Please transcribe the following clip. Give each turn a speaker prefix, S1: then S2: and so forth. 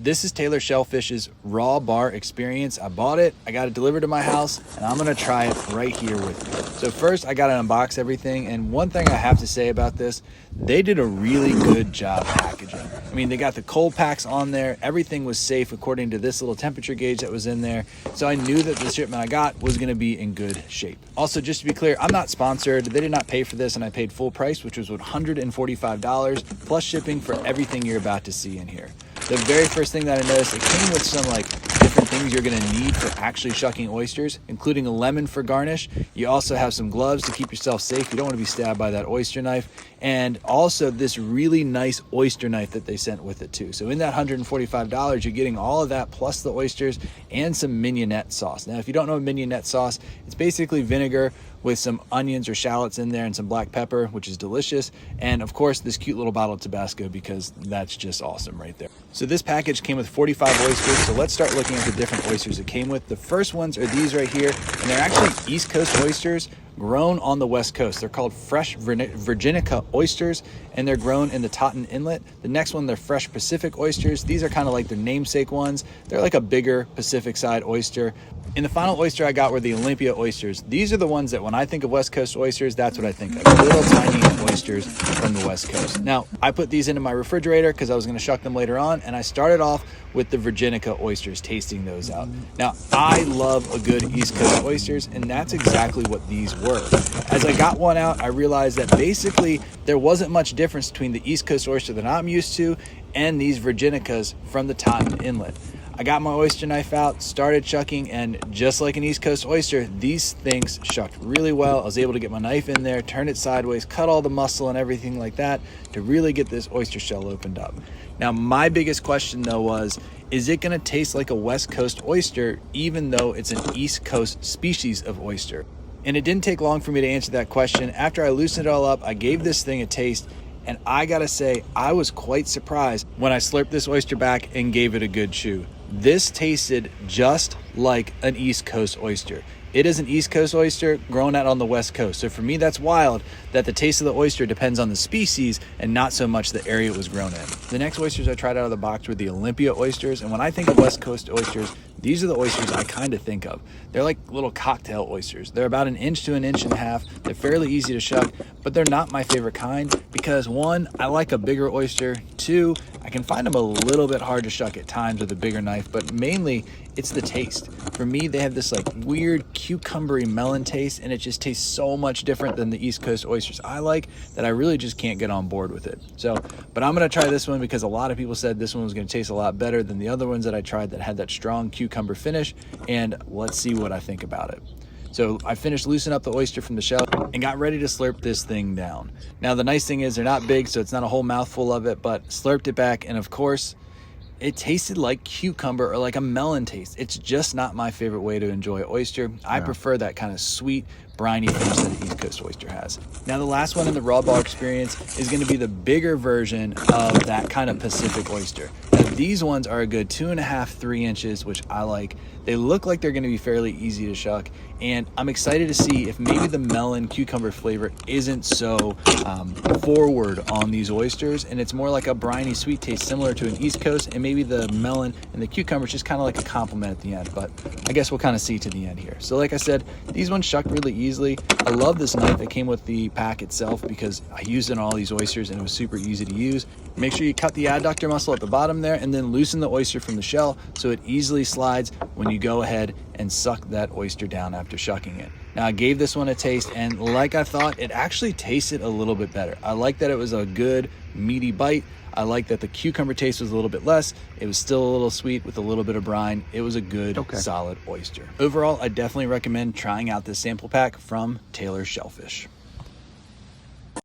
S1: This is Taylor Shellfish's raw bar experience. I bought it, I got it delivered to my house, and I'm gonna try it right here with you. So first, I gotta unbox everything, and one thing I have to say about this, they did a really good job packaging. I mean, they got the cold packs on there, everything was safe according to this little temperature gauge that was in there, so I knew that the shipment I got was gonna be in good shape. Also, just to be clear, I'm not sponsored, they did not pay for this, and I paid full price, which was $145, plus shipping for everything you're about to see in here. The very first thing that I noticed, it came with some different things you're gonna need for actually shucking oysters, including a lemon for garnish. You also have some gloves to keep yourself safe. You don't wanna be stabbed by that oyster knife. And also this really nice oyster knife that they sent with it too. So in that $145, you're getting all of that plus the oysters and some mignonette sauce. Now, if you don't know mignonette sauce, it's basically vinegar with some onions or shallots in there and some black pepper, which is delicious. And of course, this cute little bottle of Tabasco, because that's just awesome right there. So this package came with 45 oysters. So let's start looking at the different oysters it came with. The first ones are these right here, and they're actually East Coast oysters grown on the West Coast. They're called fresh Virginica oysters, and they're grown in the Totten Inlet. The next one, they're fresh Pacific oysters. These are kind of like their namesake ones. They're like a bigger Pacific side oyster. And the final oyster I got were the Olympia oysters. These are the ones that when I think of West Coast oysters, that's what I think of. Little tiny oysters from the West Coast. Now, I put these into my refrigerator because I was gonna shuck them later on, and I started off with the Virginica oysters, tasting those out. Now, I love a good East Coast oysters, and that's exactly what these were. As I got one out, I realized that basically there wasn't much difference between the East Coast oyster that I'm used to and these Virginicas from the Totten Inlet. I got my oyster knife out, started shucking, and just like an East Coast oyster, these things shucked really well. I was able to get my knife in there, turn it sideways, cut all the muscle and everything like that to really get this oyster shell opened up. Now, my biggest question though was, is it gonna taste like a West Coast oyster even though it's an East Coast species of oyster? And it didn't take long for me to answer that question. After I loosened it all up, I gave this thing a taste, and I gotta say, I was quite surprised when I slurped this oyster back and gave it a good chew. This tasted just like an East Coast oyster. It is an East Coast oyster grown out on the West Coast. So for me, that's wild that the taste of the oyster depends on the species and not so much the area it was grown in. The next oysters I tried out of the box were the Olympia oysters. And when I think of West Coast oysters, these are the oysters I kind of think of. They're like little cocktail oysters. They're about 1 inch to 1.5 inches. They're fairly easy to shuck, but they're not my favorite kind because 1, I like a bigger oyster. 2, I can find them a little bit hard to shuck at times with a bigger knife, but mainly it's the taste. For me, they have this weird cucumbery melon taste, and it just tastes so much different than the East Coast oysters I like that I really just can't get on board with it. So, but I'm gonna try this one because a lot of people said this one was gonna taste a lot better than the other ones that I tried that had that strong cucumber finish, and let's see what I think about it. So I finished loosening up the oyster from the shell and got ready to slurp this thing down. Now the nice thing is they're not big, so it's not a whole mouthful of it, but slurped it back, and of course, it tasted like cucumber or like a melon taste. It's just not my favorite way to enjoy oyster. I prefer that kind of sweet, briny finish that the East Coast oyster has. Now the last one in the raw bar experience is gonna be the bigger version of that kind of Pacific oyster. Now these ones are a good 2.5, 3 inches, which I like. They look like they're gonna be fairly easy to shuck, and I'm excited to see if maybe the melon cucumber flavor isn't so forward on these oysters, and it's more like a briny sweet taste similar to an East Coast, and maybe the melon and the cucumber is just kind of like a compliment at the end, but I guess we'll kind of see to the end here. So like I said, these ones shuck really easily. I love this knife that came with the pack itself because I used it on all these oysters and it was super easy to use. Make sure you cut the adductor muscle at the bottom there and then loosen the oyster from the shell so it easily slides when you go ahead and suck that oyster down after shucking it. Now I gave this one a taste, and like I thought, it actually tasted a little bit better. I like that it was a good meaty bite. I like that the cucumber taste was a little bit less. It was still a little sweet with a little bit of brine. It was a good, solid oyster. Overall, I definitely recommend trying out this sample pack from Taylor Shellfish.